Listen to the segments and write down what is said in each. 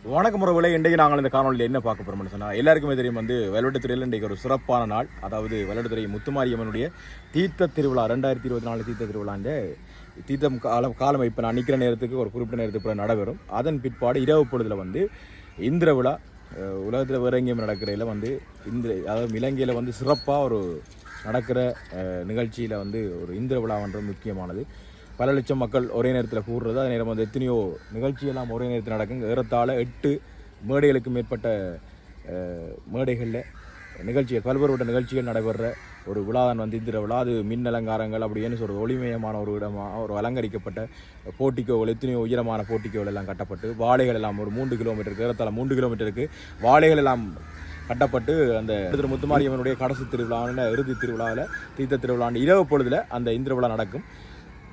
வணக்கம் உறவுகளே, இன்றைக்கு நாங்கள் இந்த காணொலியில் என்ன பார்க்க போகிறோம்னு சொன்னால், எல்லாருக்குமே தெரியும் வெள்ளவெட்டுத்துறையில் இன்றைக்கு ஒரு சிறப்பான நாள். அதாவது வெள்ளவெட்டுத்துறை முத்துமாரியம்மனுடைய தீர்த்த திருவிழா 2024 தீர்த்த திருவிழாண்ட தீர்த்தம் காலம் இப்போ நான் நிற்கிற நேரத்துக்கு ஒரு குறிப்பிட்ட நேரத்துக்கு நடைபெறும். அதன் பிற்பாடு இரவு பொழுதில் இந்திர விழா உலகத்தில் வேறு எங்கேயும் நடக்கிறதில் அதாவது இலங்கையில் சிறப்பாக ஒரு நடக்கிற நிகழ்ச்சியில் ஒரு இந்திர விழான்ற முக்கியமானது. பல லட்சம் மக்கள் ஒரே நேரத்தில் கூடுறது. அதே நேரம் எத்தனையோ நிகழ்ச்சியெல்லாம் ஒரே நேரத்தில் நடக்குங்க. ஏறத்தாழ 8 மேடைகளுக்கு மேற்பட்ட மேடைகளில் நிகழ்ச்சிகள், பல்வேறுபட்ட நிகழ்ச்சிகள் நடைபெற ஒரு விழா தான் இந்திர விழா. அது மின் அலங்காரங்கள் அப்படின்னு சொல்கிறது, ஒளிமயமான ஒரு இடமாக ஒரு அலங்கரிக்கப்பட்ட போட்டிக்கோவில், எத்தனையோ உயரமான போட்டிக்கோவில் எல்லாம் கட்டப்பட்டு, வாழைகள் எல்லாம் ஒரு 3 கிலோமீட்டருக்கு, ஏறத்தாழ 3 கிலோமீட்டருக்கு வாழைகள் எல்லாம் கட்டப்பட்டு அந்த முத்துமாரியம்மனுடைய கடைசி திருவிழாவில், இறுதி திருவிழாவில், தீர்த்த திருவிழாண்டு இரவு பொழுதில் அந்த இந்திர விழா நடக்கும்.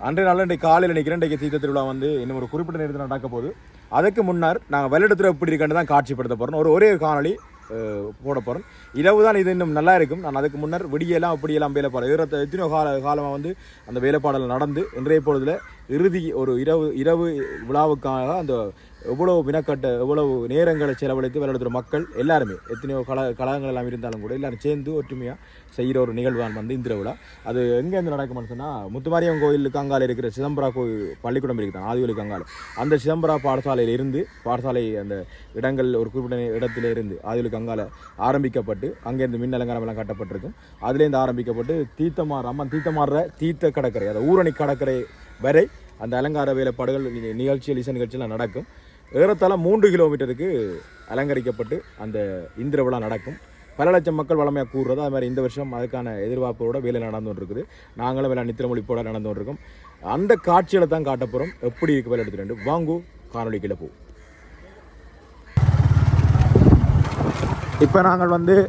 அன்றைய நாள் இன்றைக்கு காலையில் நினைக்கிறேன். இன்றைக்கு தீர்த்த திருவிழா இன்னும் ஒரு குறிப்பிட்ட நேரத்தில் நடக்க போகுது. அதுக்கு முன்னர் நாங்கள் வெள்ளவெட்டுத்துறை எப்படி இருக்குன்னு தான் காட்சிப்படுத்த போகிறோம். ஒரே காணொலி போட போகிறோம். இரவு தான் இது இன்னும் நல்லா இருக்கும். நான் அதுக்கு முன்னர் விடியெல்லாம் அப்படியெல்லாம் வேலைப்பாடு எத்தனையோ காலமாக அந்த வேலைப்பாடல் நடந்து இன்றைய பொழுதில் இறுதி ஒரு இரவு விழாவுக்காக அந்த எவ்வளவு வினக்கட்ட எவ்வளவு நேரங்களை செலவழித்து வெள்ளவெட்டுத்துறை மக்கள் எல்லாருமே எத்தனையோ கழகங்கள் எல்லாம் இருந்தாலும் கூட எல்லாரும் சேர்ந்து ஒற்றுமையாக செய்கிற ஒரு நிகழ்வான் இந்திர விழா. அது எங்கேருந்து நடக்கும்னு சொன்னால், முத்துமாரியம்மன் கோயிலுக்கு அங்கால இருக்கிற சிதம்பரா கோயில் பள்ளிக்கூடம் இருக்குதான், ஆதிவலுக்கு அங்கால அந்த சிதம்பரா பாடசாலை அந்த இடங்கள் ஒரு குறிப்பிட்ட இடத்துல இருந்து ஆதிவலுக்கு அங்கால ஆரம்பிக்கப்பட்டு அங்கேருந்து மின் அலங்காரம் எல்லாம் கட்டப்பட்டிருக்கும். அதுலேருந்து ஆரம்பிக்கப்பட்டு அம்மன் தீர்த்தமாடுற தீர்த்த கடற்கரை, அந்த ஊரணி கடற்கரை வரை அந்த அலங்கார வேலைப்பாடுகள் நிகழ்ச்சிகள் இசை நிகழ்ச்சியெல்லாம் நடக்கும். ஏறத்தாழ 3 கிலோமீட்டருக்கு அலங்கரிக்கப்பட்டு அந்த இந்திர விழா நடக்கும். பல லட்சம் மக்கள் வளமையாக கூடுறது. அது மாதிரி இந்த வருஷம் அதுக்கான எதிர்பார்ப்போட வேலை நடந்து கொண்டிருக்குது. நாங்களும் வேலை நித்திரமொழிப்போட நடந்து கொண்டிருக்கோம். அந்த காட்சியில் தான் காட்ட போகிறோம். எப்படி இருக்கு வெள்ளவெட்டுத்துறை வாங்கு காணொலிக்குள்ள போ. இப்போ நாங்கள்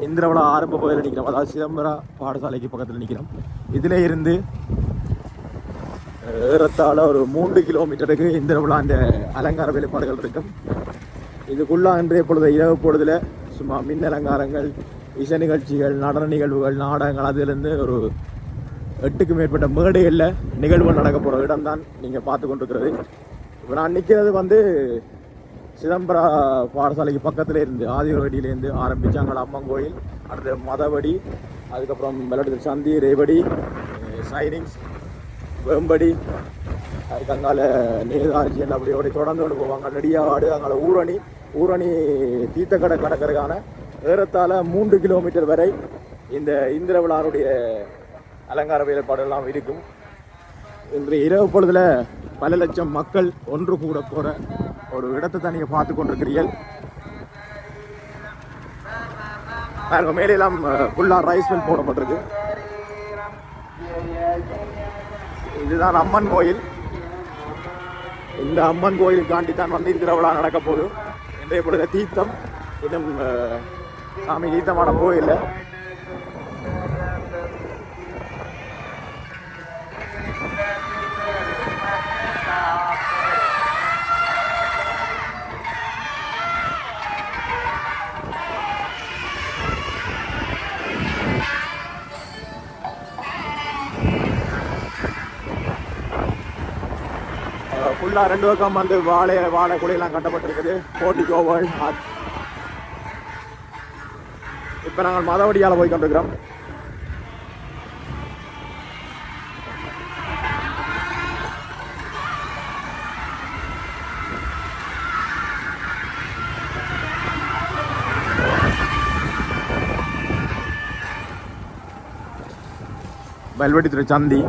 இந்திர விழா ஆரம்ப பகுதியில் நிற்கிறோம். அதாவது சிதம்பரா பாடசாலைக்கு பக்கத்தில் நிற்கிறோம். இதில் இருந்து ஏறத்தாழ ஒரு 3 கிலோமீட்டருக்கு இந்திர விழாண்ட அலங்கார வேலைப்பாடுகள் இருக்கும். இதுக்குள்ளே இன்றைய பொழுது இரவு பொழுதில் சும்மா மின் அலங்காரங்கள், இசை நிகழ்ச்சிகள், நடன நிகழ்வுகள், நாடகங்கள், அதுலேருந்து ஒரு 8க்கு மேற்பட்ட மேடைகளில் நிகழ்வுகள் நடக்க போகிற இடம் தான் நீங்கள் பார்த்து கொண்டிருக்கிறது. இப்போ நான் நிற்கிறது சிதம்பரா பாடசாலைக்கு பக்கத்தில் இருந்து ஆதிவடியிலேருந்து ஆரம்பித்து அங்கே அம்மன் கோயில், அடுத்து மதவடி, அதுக்கப்புறம் வெள்ளவெட்டுத்துறை சந்தி, ரேவடி, சைனிங்ஸ், வேம்படி, அதுக்கு அங்கால நேதாஜி எல்லாம் அப்படி தொடர்ந்து கொண்டு போவாங்க. நெடியாவாடு, அங்கால ஊரணி தீர்த்தக்கடை கடற்கரைக்கான ஏறத்தாழ 3 கிலோமீட்டர் வரை இந்த இந்திர விழாவுடைய அலங்கார வேலைப்பாடுலாம் இருக்கும். இன்றைய இரவு பொழுதில் பல லட்சம் மக்கள் ஒன்று கூட போகிற ஒரு இடத்தை தான் நீங்கள் பார்த்து கொண்டிருக்கிறீர்கள். மேலெல்லாம் ஃபுல்லாக ரைஸ் மில் போடப்பட்டிருக்கு. இதுதான் அம்மன் கோயில். இந்த அம்மன் கோயிலுக்காண்டி தான் இந்திர விழா நடக்க போகுது. இன்றைய பொழுது தீர்த்தம் இன்னும் சாமி தீர்த்தமான கோயில். ஃபுல்லாக 2 பக்கம் வாழை குலையெல்லாம் கட்டப்பட்டிருக்குது. போட்டிக்கோவல். இப்போ நாங்கள் மதவடியால் போய் கொண்டிருக்கிறோம். வெள்ளவெட்டுத்துறை சந்தி.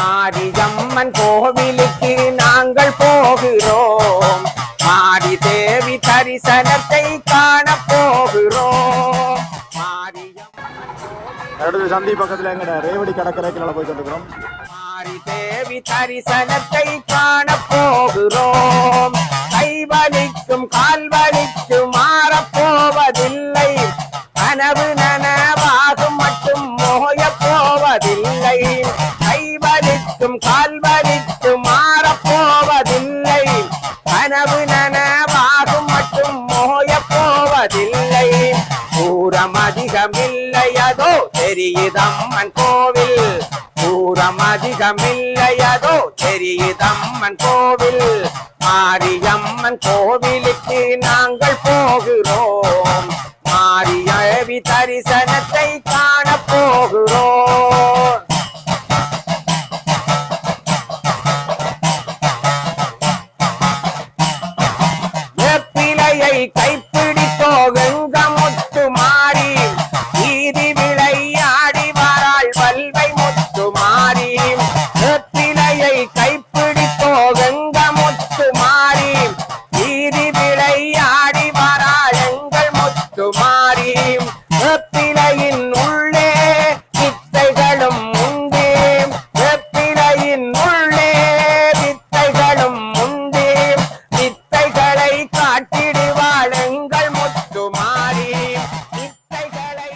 மாரியம்மன் கோவிலுக்கு நாங்கள் போகிறோம். மாரி தேவி தரிசனத்தை காண போகிறோம். சந்தி பக்கத்தில் எங்க ரேவடி கடற்கரைக்கு போய் கொண்டிருக்கிறோம். மாரி தேவி தரிசனத்தை காண போகிறோம். கைவலிக்கும் கால்வலிக்கும் மாறப்போவதில்லை. கனவு நனவாகும் மட்டும் மோய போவதில்லை. கைவலிக்கும் கால்வலிக்கும் மாறப்போவதில்லை. கனவு நனவாகும் மட்டும் மோய போவதில்லை. தூரம் அதிகமில்லை, அதோ தெரியுதம்மன் கோவில். கூட்டம் அதிகமில்லையதோ தெரியுதம்மன் கோவில். மாரியம்மன் கோவிலுக்கு நாங்கள் போகிறோம். மாரியவி தரிசனத்தை காண போகிறோம். வேப்பிலையை கைப்பிடித்தோ வெங்கமுத்து மாறி வீதி விளையாடி வராள் வல்வை முத்து மாறி. வேப்பிலையை கைப்பிடித்தோ வெங்கமுத்து மாறி வீதி விளையாடி வராள் எங்கள் முத்து மாறி. வேப்பிலையின் உள்ளே வித்தைகளும் உண்டு. வேப்பிலையின் உள்ளே வித்தைகளும் உண்டு. வித்தைகளை காட்டிடுவாள் எங்கள் முத்து மாறி. வித்தைகளை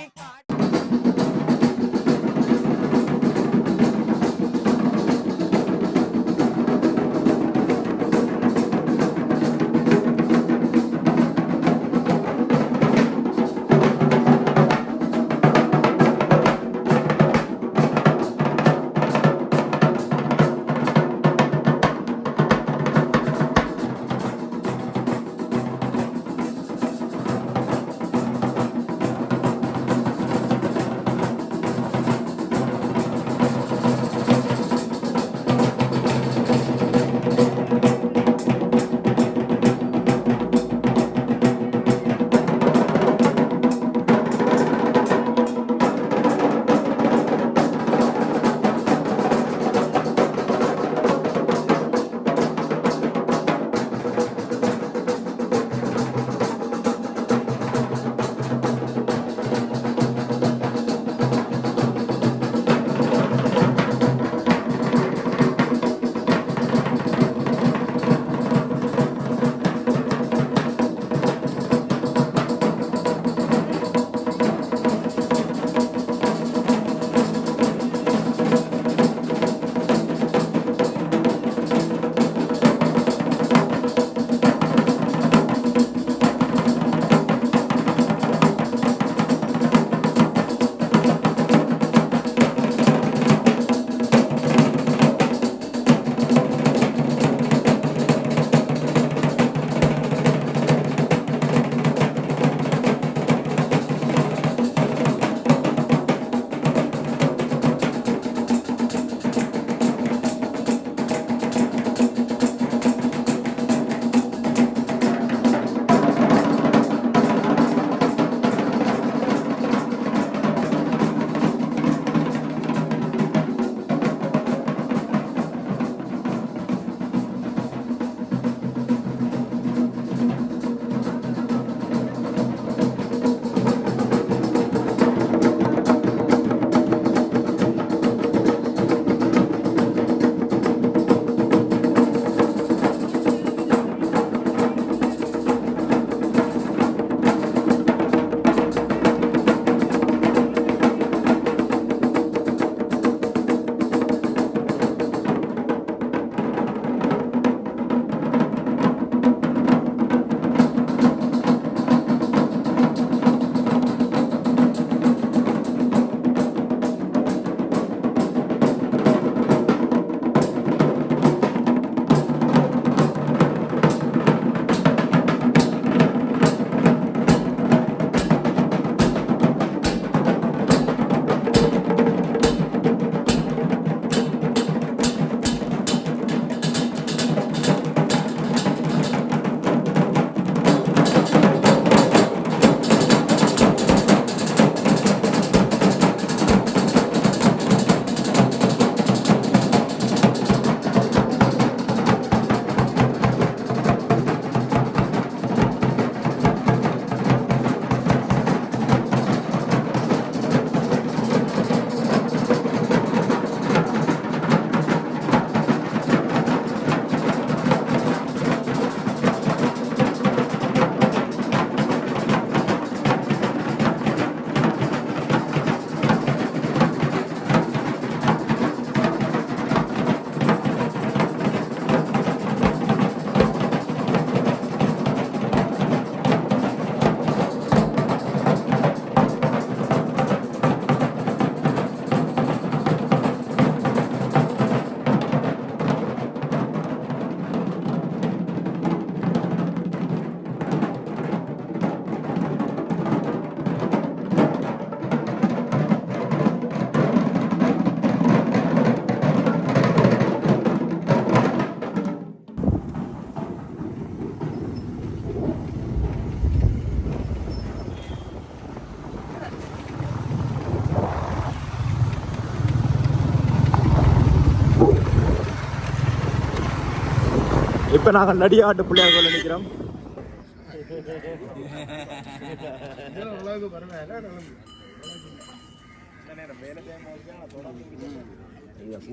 இப்போ நாங்கள் நடிகாட்டு பிள்ளையார் கோயில் நிற்கிறோம்.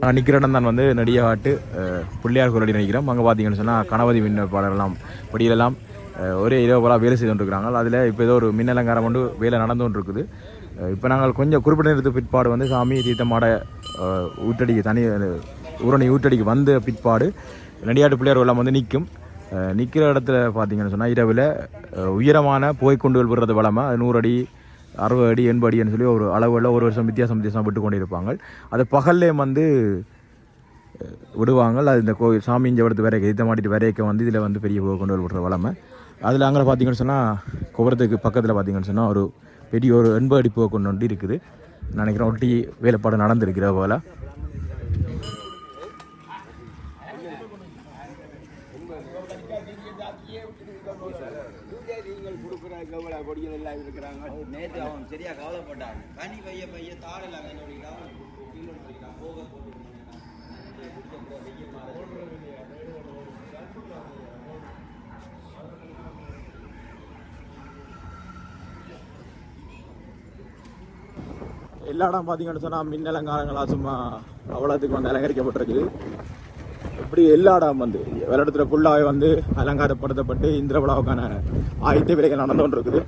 நான் நிற்கிற இடம் தான் வந்து நடிகாட்டு பிள்ளையார் கோயில் நினைக்கிறோம். அங்கே பார்த்தீங்கன்னு சொன்னால் கணபதி விண்ணப்பாளர்லாம் படியிலெல்லாம் ஒரே இரவு போல வேலை செய்து கொண்டிருக்கிறாங்க. அதில் இப்போ ஏதோ ஒரு மின்னலங்காரம் கொண்டு வேலை நடந்து கொண்டு இருக்குது. இப்போ நாங்கள் கொஞ்சம் குறிப்பிட்ட நேரத்து பிற்பாடு வந்து சாமி தீர்த்தமாட ஊட்டடிக்கு தனி ஊரணி ஊட்டடிக்கு வந்த பிற்பாடு நடிகாட்டு பிள்ளையார் எல்லாம் வந்து நிற்கும். நிற்கிற இடத்துல பார்த்தீங்கன்னு சொன்னால் இரவில் உயரமான புகைக்குண்டுகள் விடுறது வளமை 100 அடி 60 அடி 80 அடின்னு சொல்லி ஒரு அளவில் ஒரு வருஷம் வித்தியாசம் விட்டு கொண்டு இருப்பாங்க. அது பகல்லே வந்து விடுவாங்க. அது இந்த கோயில் சாமி இஞ்ச எடுத்து வரைக்க இதை மாட்டிட்டு வரைக்க வந்து இதில் வந்து பெரிய புகைக்குண்டுகள் விடுற வளமை. அதில் அங்கே பார்த்தீங்கன்னு சொன்னால் குவரத்துக்கு பக்கத்தில் பார்த்தீங்கன்னு சொன்னால் ஒரு பெரிய ஒரு 80 அடி புகைக்குண்டு ஒன்று இருக்குது. நினைக்கிறேன் ஒட்டி வேலைப்பாடு நடந்திருக்கிற போல். சரியா கவலைப்பட்டாங்க. கனி பைய பைய தாடலாம் எல்லா இடம் பார்த்தீங்கன்னு சொன்னால் மின்னலங்காரங்களா சும்மா அவ்வளோத்துக்கு வந்து அலங்கரிக்கப்பட்டிருக்குது. இப்படி எல்லா இடம் வந்து விளையாட்டுற ஃபுல்லாகவே வந்து அலங்காரப்படுத்தப்பட்டு இந்திர விழாவுக்கான ஆயத்த விலைகள் நடந்து கொண்டு இருக்குது.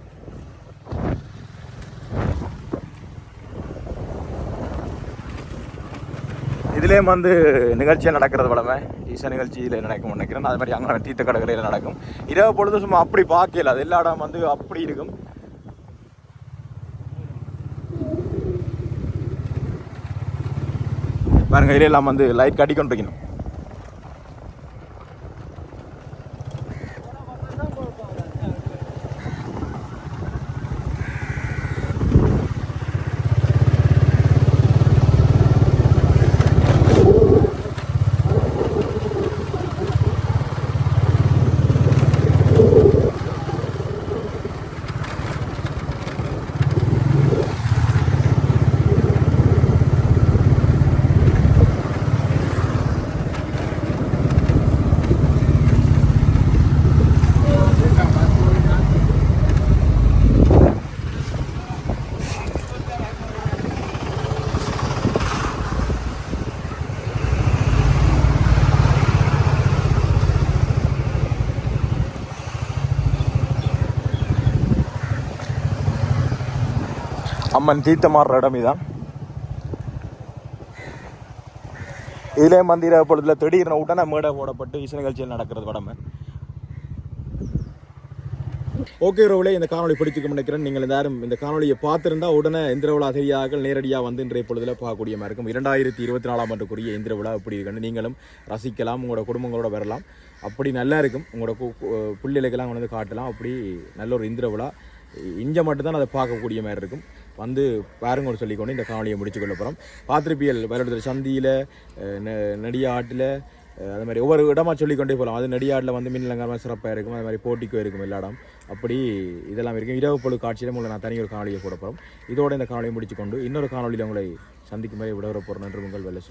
இதுலேயும் வந்து நிகழ்ச்சியாக நடக்கிறது வளமை ஈசா நிகழ்ச்சியில் நடக்கும் நினைக்கிறேன். அது மாதிரி அங்கே தீர்த்த கடற்கரையில் நடக்கும். இரவு பொழுது சும்மா அப்படி பார்க்கல. அது எல்லா இடம் வந்து அப்படி இருக்கும். பாருங்க இதுல எல்லாம் வந்து லைட் கட்டி கொண்டிருக்கணும். அம்மன் தீர்த்தமாடுற இடம் இதான். இதிலே மந்திர பொழுதுல திடீர்னு உடனே மேடை போடப்பட்டு இசை நிகழ்ச்சியில் நடக்கிறது வடமை. ஓகே ரோவிலே இந்த காணொலி பிடிச்சிக்க நினைக்கிறேன். நீங்கள் எல்லாரும் இந்த காணொலியை பார்த்துருந்தா உடனே இந்திர விழா தெரியாத நேரடியாக வந்து இன்றைய பொழுதுல பார்க்கக்கூடிய மாதிரி இருக்கும். 2024 ஆண்டுக்குரிய இந்திர விழா எப்படி இருக்குன்னு நீங்களும் ரசிக்கலாம். உங்களோட குடும்பங்களோட வரலாம். அப்படி நல்லா இருக்கும். உங்களோட பிள்ளைகளுக்கெல்லாம் கொண்டு வந்து காட்டலாம். அப்படி நல்ல ஒரு இந்திர விழா இங்கே மட்டும்தான் அதை பார்க்கக்கூடிய மாதிரி இருக்கும். வந்து பாருங்கன்னு சொல்லிக்கொண்டு இந்த காணொலியை முடிச்சு கொள்ள போகிறோம். பார்த்திருப்பியல் விளையாடுற சந்தியில் நடிகாட்டில் அது மாதிரி ஒவ்வொரு இடமா சொல்லிக்கொண்டே போகலாம். அது நடிகாட்டில் வந்து மின்னலங்காரமாக சிறப்பாக இருக்கும். அது மாதிரி போட்டிக்கும் இருக்கும் எல்லா இடம். அப்படி இதெல்லாம் இருக்கும். இரவு பொழுது காட்சியிலும் உங்களை நான் தனி ஒரு காணொலியை போட போகிறோம். இதோட இந்த காணொலியை முடிச்சுக்கொண்டு இன்னொரு காணொலியில் உங்களை சந்திக்கும் மாதிரி விட போகிறேன். நன்றி. உங்கள் வெள்ளை.